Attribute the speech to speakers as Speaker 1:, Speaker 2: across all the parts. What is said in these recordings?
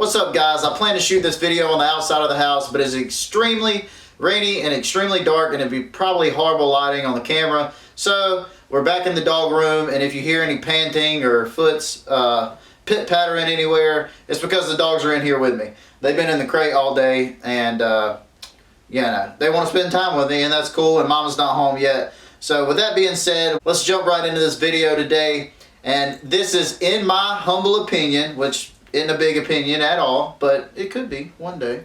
Speaker 1: What's up, guys? I plan to shoot this video on the outside of the house, but it's extremely rainy and extremely dark, and it'd be probably horrible lighting on the camera. So we're back in the dog room, and if you hear any panting or foots pit pattering anywhere, it's because the dogs are in here with me. They've been in the crate all day, and yeah, they want to spend time with me, and that's cool, and Mama's not home yet. So with that being said, let's jump right into this video today. And this is, in my humble opinion, which isn't a big opinion at all, but it could be one day.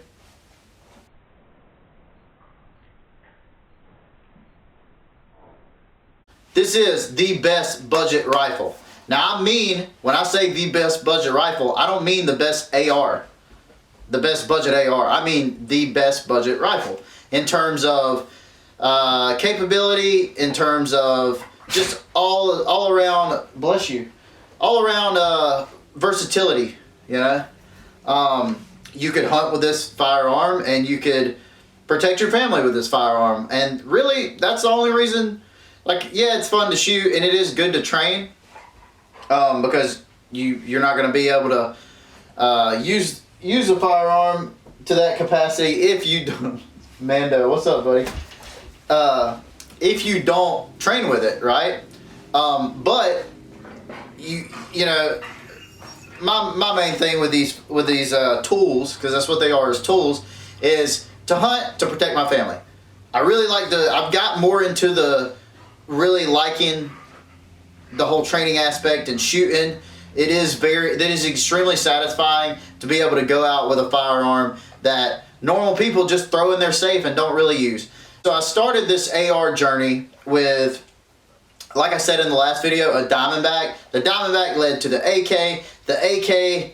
Speaker 1: This is the best budget rifle. Now, I mean, when I say the best budget rifle, I don't mean the best AR, the best budget AR. I mean the best budget rifle in terms of capability, in terms of just all around, bless you, all around versatility. You know, you could hunt with this firearm, and you could protect your family with this firearm, and really, that's the only reason. Like, yeah, it's fun to shoot, and it is good to train, because you're not going to be able to use a firearm to that capacity if you don't. Mando, what's up, buddy? If you don't train with it, right? But you know, my main thing with these tools, because that's what they are, is tools, is to hunt to protect my family. I really like I've got more into the really liking the whole training aspect and shooting. That is extremely satisfying to be able to go out with a firearm that normal people just throw in their safe and don't really use. So I started this AR journey with, like I said in the last video, a Diamondback. The Diamondback led to the AK. The AK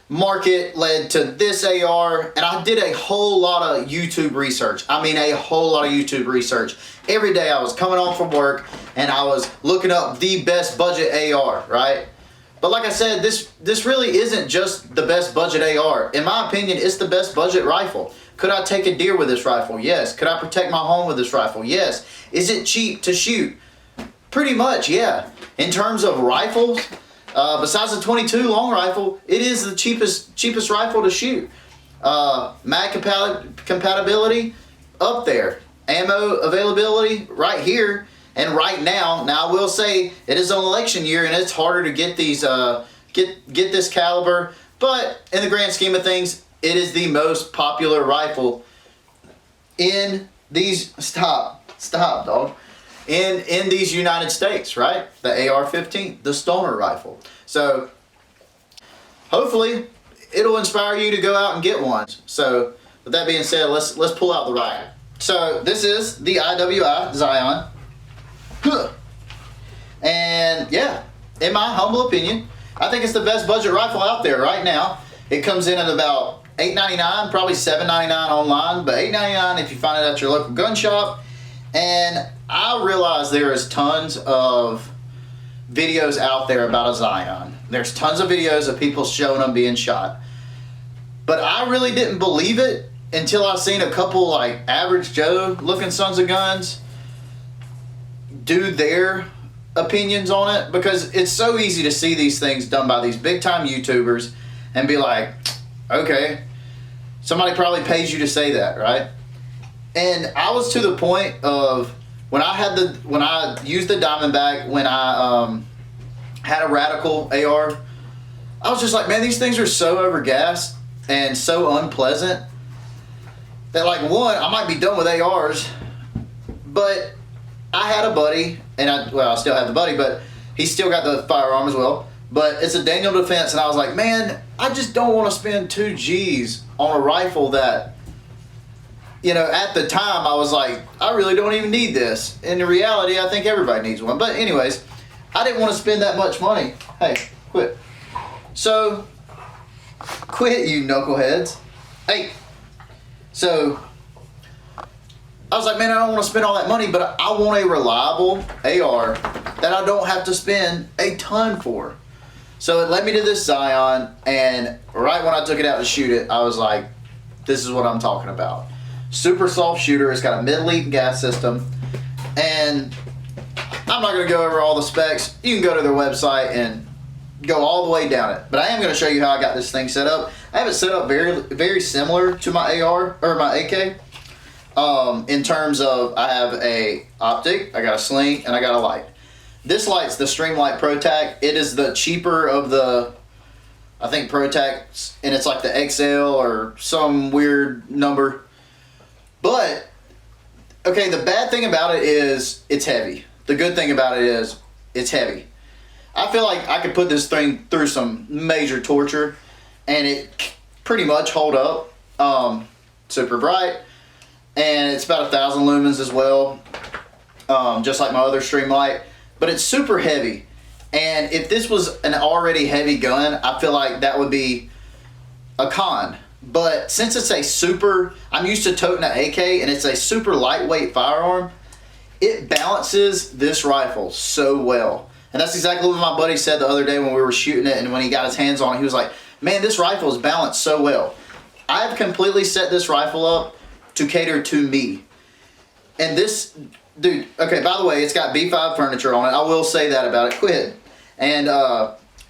Speaker 1: market led to this AR. And I did a whole lot of YouTube research. I mean, a whole lot of YouTube research. Every day I was coming home from work and I was looking up the best budget AR, right? But like I said, this really isn't just the best budget AR. In my opinion, it's the best budget rifle. Could I take a deer with this rifle? Yes. Could I protect my home with this rifle? Yes. Is it cheap to shoot? Pretty much, yeah. In terms of rifles, besides the 22 long rifle, it is the cheapest rifle to shoot. Mag compatibility, up there. Ammo availability, right here. And right now, I will say it is an election year, and it's harder to get these get this caliber. But in the grand scheme of things, it is the most popular rifle in these dog. In these United States, right? The AR-15, the stoner rifle. So hopefully it'll inspire you to go out and get one. So with that being said, let's pull out the rifle. So this is the IWI Zion. And yeah, in my humble opinion, I think it's the best budget rifle out there right now. It comes in at about $8.99, probably $7.99 online, but $8.99 if you find it at your local gun shop. And I realize there is tons of videos out there about a Zion. There's tons of videos of people showing them being shot. But I really didn't believe it until I seen a couple like average Joe looking sons of guns do their opinions on it, because it's so easy to see these things done by these big time YouTubers and be like, okay, somebody probably pays you to say that, right? And I was to the point of when I used the Diamondback, when I had a Radical AR, I was just like, man, these things are so overgassed and so unpleasant that, like, one, I might be done with ARs, but I had a buddy, and I still have the buddy, but he's still got the firearm as well. But it's a Daniel Defense, and I was like, man, I just don't want to spend 2 G's on a rifle that, you know, at the time I was like, I really don't even need this. In reality, I think everybody needs one. But anyways, I didn't want to spend that much money. Hey, quit. So, quit, you knuckleheads. Hey, so I was like, man, I don't want to spend all that money, but I want a reliable AR that I don't have to spend a ton for. So it led me to this Zion, and right when I took it out to shoot it, I was like, this is what I'm talking about. Super soft shooter. It's got a mid-lead gas system, and I'm not going to go over all the specs. You can go to their website and go all the way down it. But I am going to show you how I got this thing set up. I have it set up very similar to my AR or my AK. In terms of, I have a optic, I got a sling, and I got a light. This light's the Streamlight ProTac. It is the cheaper of the, I think, ProTacs, and it's like the XL or some weird number. But, okay, the bad thing about it is it's heavy. The good thing about it is it's heavy. I feel like I could put this thing through some major torture and it pretty much hold up. Super bright. And it's about 1,000 lumens as well, just like my other Streamlight. But it's super heavy. And if this was an already heavy gun, I feel like that would be a con. But since it's a super, I'm used to toting an AK, and it's a super lightweight firearm, it balances this rifle so well. And that's exactly what my buddy said the other day when we were shooting it, and when he got his hands on it, he was like, man, this rifle is balanced so well. I've completely set this rifle up to cater to me. And this, dude, okay, by the way, it's got B5 furniture on it. I will say that about it. Quit. And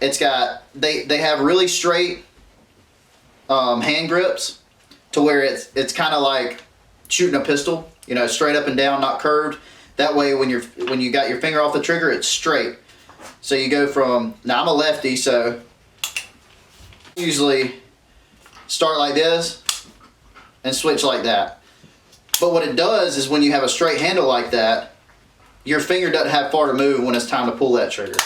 Speaker 1: it's got, they have really straight hand grips to where it's kind of like shooting a pistol, you know, straight up and down, not curved. That way when you got your finger off the trigger, it's straight. So you go from, now I'm a lefty, so usually start like this and switch like that. But what it does is when you have a straight handle like that, your finger doesn't have far to move when it's time to pull that trigger.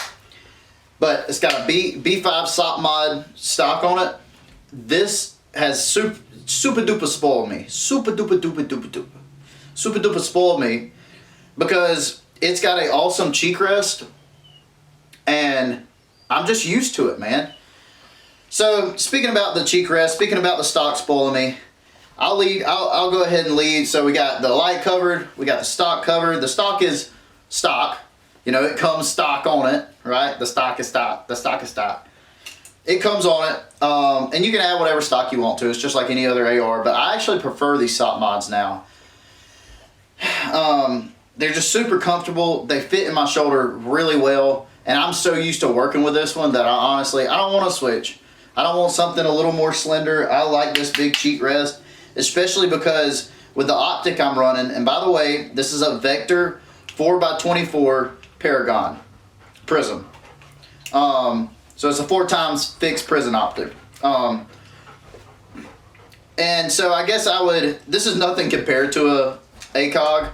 Speaker 1: But it's got a B5 SOP mod stock on it. This has super duper spoiled me. Super duper spoiled me because it's got an awesome cheek rest and I'm just used to it, man. So speaking about the cheek rest, speaking about the stock spoiling me, I'll go ahead and lead. So we got the light covered, we got the stock covered. The stock is stock. You know, it comes stock on it, right? The stock is stock. The stock is stock. It comes on it, and you can add whatever stock you want to. It's just like any other AR, but I actually prefer these SOP mods now. They're just super comfortable. They fit in my shoulder really well, and I'm so used to working with this one that I don't want to switch. I don't want something a little more slender. I like this big cheek rest, especially because with the optic I'm running, and by the way, this is a Vector 4x24 Paragon prism. So it's a 4x fixed prism optic. And so I guess this is nothing compared to a ACOG,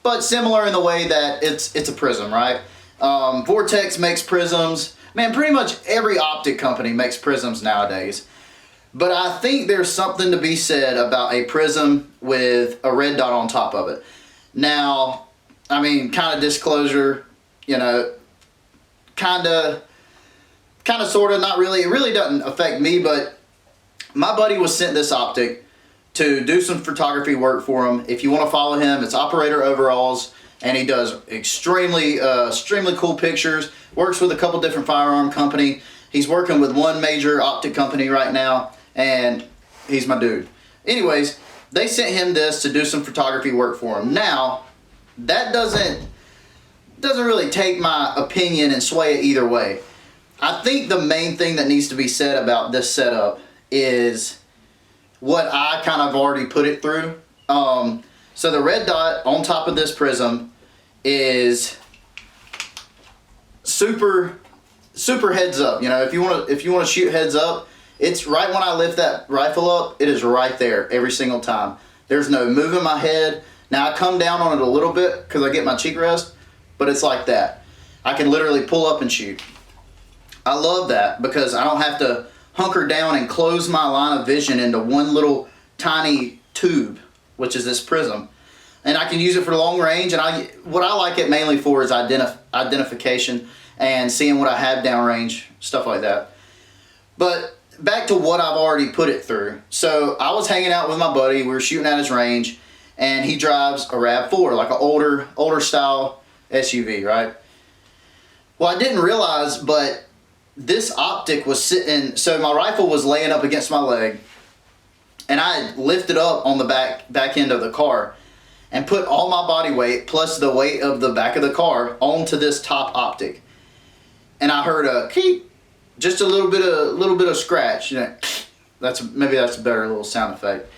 Speaker 1: but similar in the way that it's a prism, right? Vortex makes prisms. Man, pretty much every optic company makes prisms nowadays. But I think there's something to be said about a prism with a red dot on top of it. Now, I mean, kind of disclosure, you know, kind of sort of, not really. It really doesn't affect me, but my buddy was sent this optic to do some photography work for him. If you want to follow him, it's Operator Overalls, and he does extremely cool pictures. Works with a couple different firearm company. He's working with one major optic company right now, and he's my dude. Anyways, they sent him this to do some photography work for him. Now, that doesn't really take my opinion and sway it either way. I think the main thing that needs to be said about this setup is what I kind of already put it through. So the red dot on top of this prism is super heads up. You know, if you want to shoot heads up, it's right when I lift that rifle up, it is right there every single time. There's no moving my head. Now I come down on it a little bit because I get my cheek rest, but it's like that. I can literally pull up and shoot. I love that because I don't have to hunker down and close my line of vision into one little tiny tube, which is this prism. And I can use it for long range, and what I like it mainly for is identification and seeing what I have downrange, stuff like that. But back to what I've already put it through. So I was hanging out with my buddy, we were shooting at his range, and he drives a RAV4, like an older style SUV, right? Well, I didn't realize, but this optic was sitting, so my rifle was laying up against my leg, and I lifted up on the back end of the car and put all my body weight plus the weight of the back of the car onto this top optic. And I heard a keep, just a little bit of scratch, you know, Maybe that's a better little sound effect.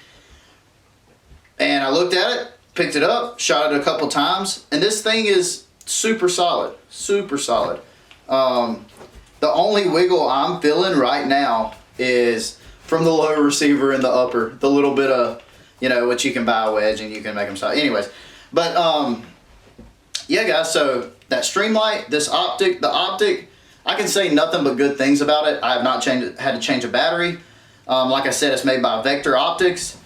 Speaker 1: And I looked at it, picked it up, shot it a couple times, and this thing is super solid, super solid. The only wiggle I'm feeling right now is from the low receiver and the upper, the little bit of, you know, which you can buy a wedge and you can make them solid. Anyways, but yeah, guys. So that Streamlight, this optic, the optic, I can say nothing but good things about it. I have not had to change a battery. Like I said, it's made by Vector Optics.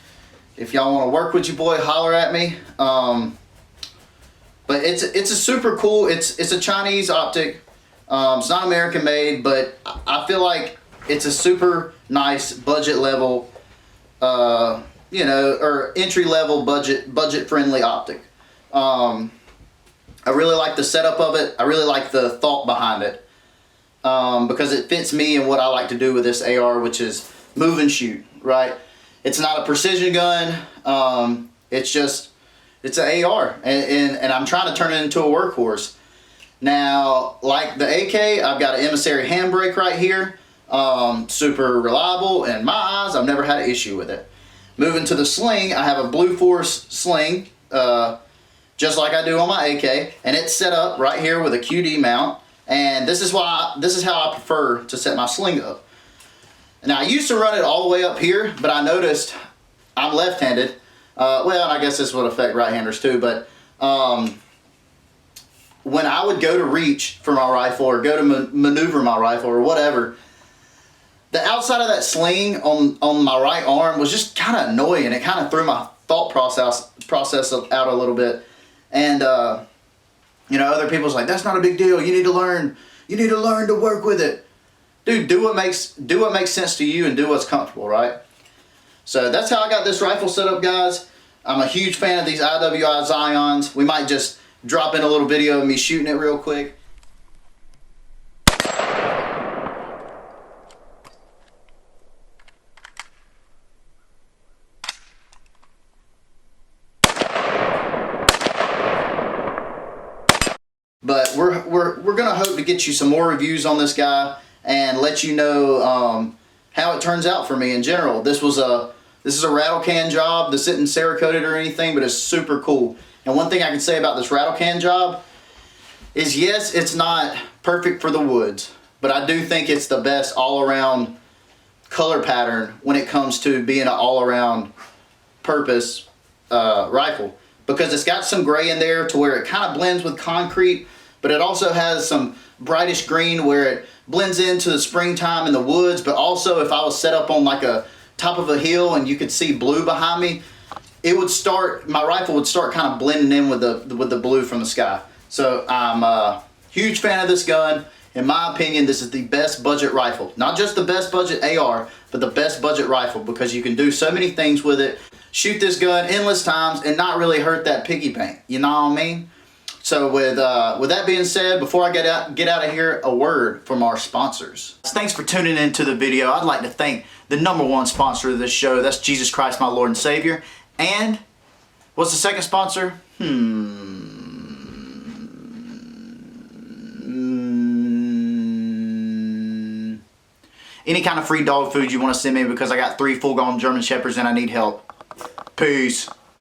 Speaker 1: If y'all want to work with your boy, holler at me. But it's a super cool. It's a Chinese optic. It's not American made, but I feel like it's a super nice budget level, you know, or entry level budget friendly optic. I really like the setup of it. I really like the thought behind it, because it fits me and what I like to do with this AR, which is move and shoot. Right? It's not a precision gun. It's an AR, and I'm trying to turn it into a workhorse. Now, like the AK, I've got an emissary handbrake right here. Super reliable, and in my eyes, I've never had an issue with it. Moving to the sling, I have a Blue Force sling, just like I do on my AK, and it's set up right here with a QD mount. And this is how I prefer to set my sling up. Now, I used to run it all the way up here, but I noticed I'm left-handed. Well, I guess this would affect right-handers too, but when I would go to reach for my rifle or go to maneuver my rifle or whatever, the outside of that sling on my right arm was just kind of annoying. It kind of threw my thought process out a little bit. And you know, other people's like, that's not a big deal. You need to learn to work with it. Dude, do what makes sense to you and do what's comfortable, right? So that's how I got this rifle set up, guys. I'm a huge fan of these IWI Zions. We might just drop in a little video of me shooting it real quick. But we're gonna hope to get you some more reviews on this guy and let you know how it turns out for me in general. This is a rattle can job. This isn't Cerakoted or anything, but it's super cool. And one thing I can say about this rattle can job is, yes, it's not perfect for the woods, but I do think it's the best all-around color pattern when it comes to being an all-around purpose rifle, because it's got some gray in there to where it kind of blends with concrete, but it also has some brightish green where it blends into the springtime in the woods. But also, if I was set up on like a top of a hill and you could see blue behind me, my rifle would start kind of blending in with the blue from the sky. So I'm a huge fan of this gun. In my opinion, this is the best budget rifle. Not just the best budget AR, but the best budget rifle, because you can do so many things with it. Shoot this gun endless times and not really hurt that piggy bank. You know what I mean? So with that being said, before I get out of here, a word from our sponsors. Thanks for tuning into the video. I'd like to thank the #1 sponsor of this show. That's Jesus Christ, my Lord and Savior. And what's the second sponsor? Any kind of free dog food you want to send me, because I got 3 full-grown German Shepherds and I need help. Peace.